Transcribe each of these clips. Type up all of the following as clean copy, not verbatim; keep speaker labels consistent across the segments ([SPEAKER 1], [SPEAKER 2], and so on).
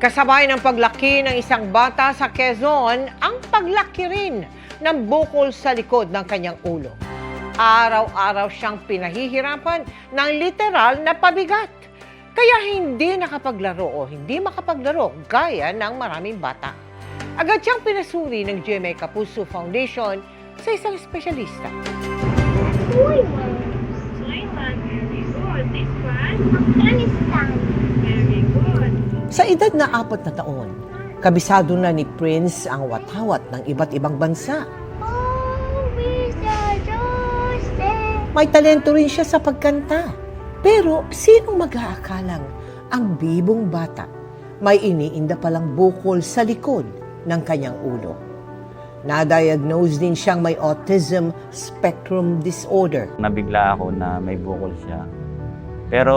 [SPEAKER 1] Kasabay ng paglaki ng isang bata sa Quezon, ang paglaki rin ng bukol sa likod ng kanyang ulo. Araw-araw siyang pinahihirapan ng literal na pabigat. Kaya hindi nakapaglaro o hindi makapaglaro gaya ng maraming bata. Agad siyang pinasuri ng GMA Kapuso Foundation sa isang espesyalista.
[SPEAKER 2] Sulaiman, very good. This one? Afghanistan. Very good.
[SPEAKER 1] Sa edad na 4 na taon, kabisado na ni Prince ang watawat ng iba't ibang bansa.
[SPEAKER 2] Oh, Mr. Joseph.
[SPEAKER 1] May talento rin siya sa pagkanta. Pero sinong mag-aakalang ang bibong bata may iniinda palang bukol sa likod ng kanyang ulo? Na-diagnose din siyang may autism spectrum disorder.
[SPEAKER 3] Nabigla ako na may bukol siya. Pero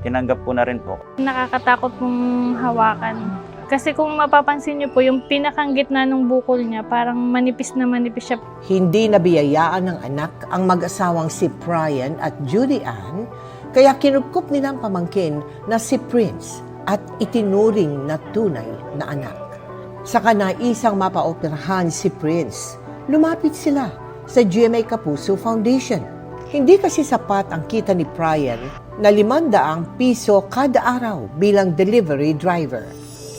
[SPEAKER 3] tinanggap ko na rin po.
[SPEAKER 4] Nakakatakot pong hawakan. Kasi kung mapapansin niyo po, yung pinakang gitna ng bukol niya, parang manipis na manipis siya.
[SPEAKER 1] Hindi nabiyayaan ng anak ang mag-asawang si Brian at Judy Ann, kaya kinupkup nila ang pamangkin na si Prince at itinuring na tunay na anak. Sa kanaisang mapaoperahan si Prince, lumapit sila sa GMA Kapuso Foundation. Hindi kasi sapat ang kita ni Brian na 500 piso kada araw bilang delivery driver.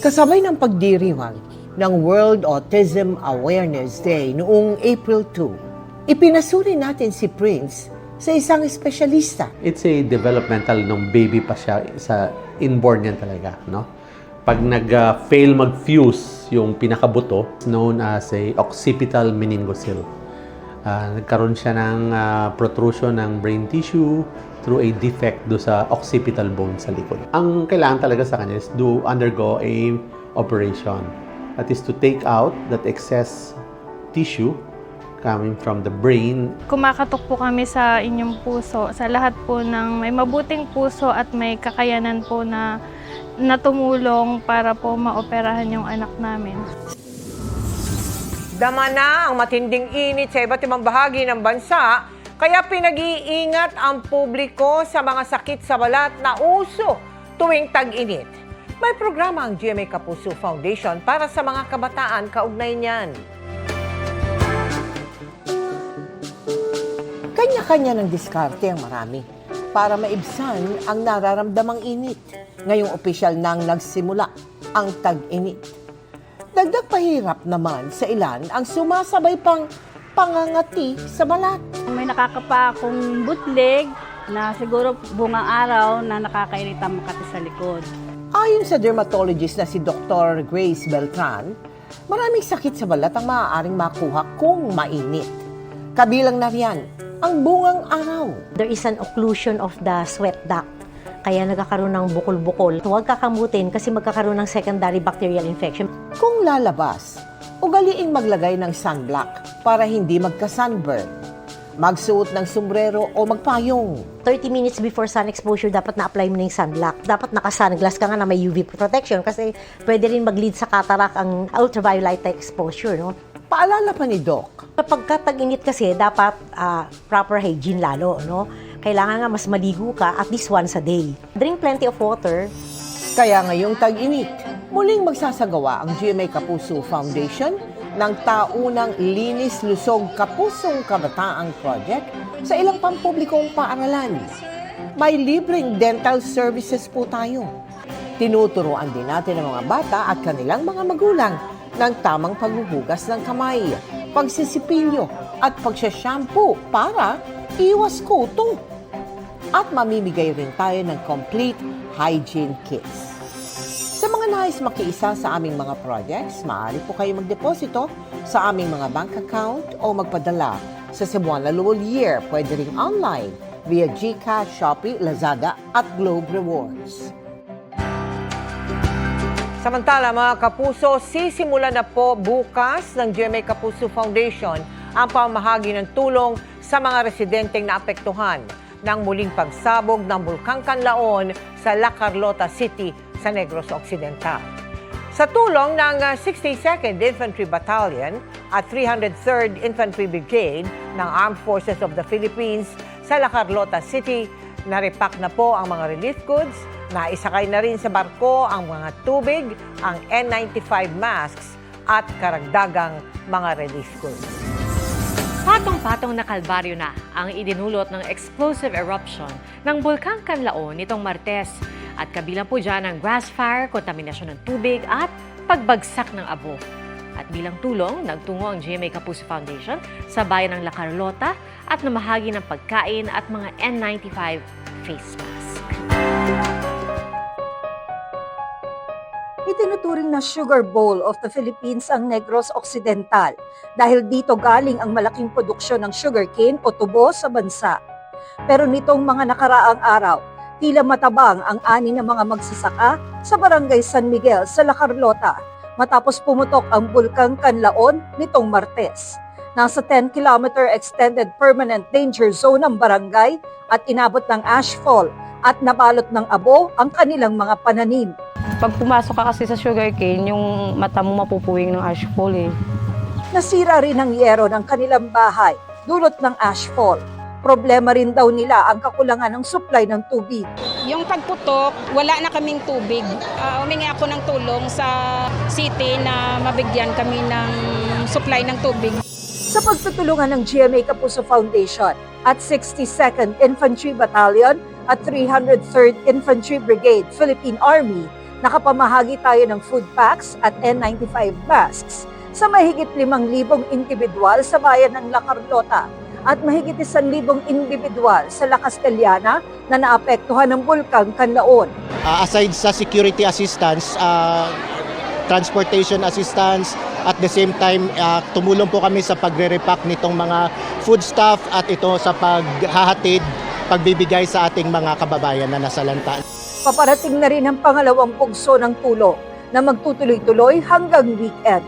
[SPEAKER 1] Kasabay ng pagdiriwang ng World Autism Awareness Day noong April 2, ipinasuri natin si Prince sa isang espesyalista.
[SPEAKER 5] It's a developmental nung baby pa siya, sa inborn yan talaga, no? Pag nag-fail mag-fuse yung pinakabuto, known as a occipital meningocele. Nagkaroon siya ng protrusion ng brain tissue through a defect do sa occipital bone sa likod. Ang kailangan talaga sa kanya is to undergo a operation. That is to take out that excess tissue coming from the brain.
[SPEAKER 4] Kumakatok po kami sa inyong puso, sa lahat po ng may mabuting puso at may kakayanan po na tumulong para po maoperahan yung anak namin.
[SPEAKER 1] Dama na ang matinding init sa iba't ibang bahagi ng bansa, kaya pinag-iingat ang publiko sa mga sakit sa balat na uso tuwing tag-init. May programa ang GMA Kapuso Foundation para sa mga kabataan kaugnay niyan. Kanya-kanya ng diskarte ang marami para maibsan ang nararamdamang init. Ngayong opisyal nang nagsimula ang tag-init. Dagdag pahirap naman sa ilan ang sumasabay pang pangangati sa balat.
[SPEAKER 6] May nakakapa akong bootleg na siguro bungang araw na nakakairita makati sa likod.
[SPEAKER 1] Ayon sa dermatologist na si Dr. Grace Beltran, maraming sakit sa balat ang maaaring makuha kung mainit. Kabilang na riyan ang bungang araw.
[SPEAKER 7] There is an occlusion of the sweat duct. Kaya nagkakaroon ng bukol-bukol. Huwag kakamutin kasi magkakaroon ng secondary bacterial infection.
[SPEAKER 1] Kung lalabas, ugaliing maglagay ng sunblock para hindi magka-sunburn. Magsuot ng sombrero o magpayong.
[SPEAKER 7] 30 minutes before sun exposure, dapat na-apply mo na yung sunblock. Dapat naka-sunglass ka nga na may UV protection kasi pwede rin mag-lead sa cataract ang ultraviolet exposure. No?
[SPEAKER 1] Paalala pa ni Doc,
[SPEAKER 7] Kapag tag-init kasi, dapat proper hygiene lalo. No? Kailangan nga mas maligo ka at least once a day. Drink plenty of water.
[SPEAKER 1] kaya ngayong tag-init, muling magsasagawa ang GMA Kapuso Foundation ng taunang Linis Lusog Kapusong Kabataang Project sa ilang pampublikong paaralan. May libreng dental services po tayo. Tinuturuan din natin ang mga bata at kanilang mga magulang ng tamang paghuhugas ng kamay, pagsisipilyo at pagsashampoo para iwas kuto. At mamimigay rin tayo ng complete hygiene kits. Sa mga nais makiisa sa aming mga projects, maaari po kayo magdeposito sa aming mga bank account o magpadala sa Cebuana Luwal Year. Pwede rin online via GCash, Shopee, Lazada at Globe Rewards. Samantala mga kapuso, sisimula na po bukas ng GMA Kapuso Foundation ang pamahagi ng tulong sa mga residenteng naapektuhan ng muling pagsabog ng Bulkang Kanlaon sa La Carlota City sa Negros Occidental. Sa tulong ng 62nd Infantry Battalion at 303rd Infantry Brigade ng Armed Forces of the Philippines sa La Carlota City, Narepack na po ang mga relief goods, naisakay na rin sa barko ang mga tubig, ang N95 masks at karagdagang mga relief goods.
[SPEAKER 8] Patong-patong na kalbaryo na ang idinulot ng explosive eruption ng Bulkang Kanlaon nitong Martes at kabilang po dyan ang grass fire, kontaminasyon ng tubig at pagbagsak ng abo. At bilang tulong, nagtungo ang GMA Kapuso Foundation sa bayan ng La Carlota at namahagi ng pagkain at mga N95 face mask.
[SPEAKER 9] Itinuturing na sugar bowl of the Philippines ang Negros Occidental dahil dito galing ang malaking produksyon ng sugarcane o tubo sa bansa. Pero nitong mga nakaraang araw, tila matabang ang ani ng mga magsasaka sa barangay San Miguel sa La Carlota matapos pumutok ang Bulkang Kanlaon nitong Martes. Nasa 10-kilometer extended permanent danger zone ang barangay at inabot ng ashfall at nabalot ng abo ang kanilang mga pananim.
[SPEAKER 6] Pag pumasok ka kasi sa sugarcane, yung mata mo mapupuwing ng ashfall eh.
[SPEAKER 9] Nasira rin ang yero ng kanilang bahay, dulot ng ashfall. Problema rin daw nila ang kakulangan ng supply ng tubig.
[SPEAKER 10] Yung pagputok, wala na kaming tubig. Humingi ako ng tulong sa city na mabigyan kami ng supply ng tubig.
[SPEAKER 9] Sa pagtutulungan ng GMA Kapuso Foundation at 62nd Infantry Battalion at 303rd Infantry Brigade Philippine Army, nakapamahagi tayo ng food packs at N95 masks sa mahigit 5,000 individual sa bayan ng La Carlota at mahigit 1,000 individual sa La Castellana na naapektuhan ng Bulkang Kanlaon.
[SPEAKER 11] Aside sa security assistance, transportation assistance, at the same time, tumulong po kami sa pagre-repack nitong mga foodstuff at ito sa paghahatid, pagbibigay sa ating mga kababayan na nasa lanta.
[SPEAKER 9] Paparating na rin ang pangalawang pugso ng tulong na magtutuloy-tuloy hanggang weekend.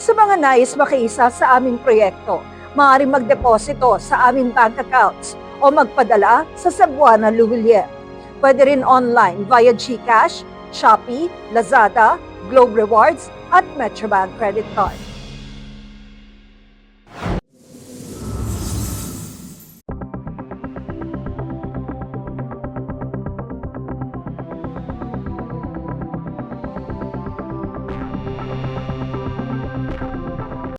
[SPEAKER 9] Sa mga nais makiisa sa aming proyekto, maaari magdeposito sa aming bank accounts o magpadala sa Cebuana Luwilier. Pwede rin online via GCash, Shopee, Lazada, Globe Rewards at Metrobank Credit Card.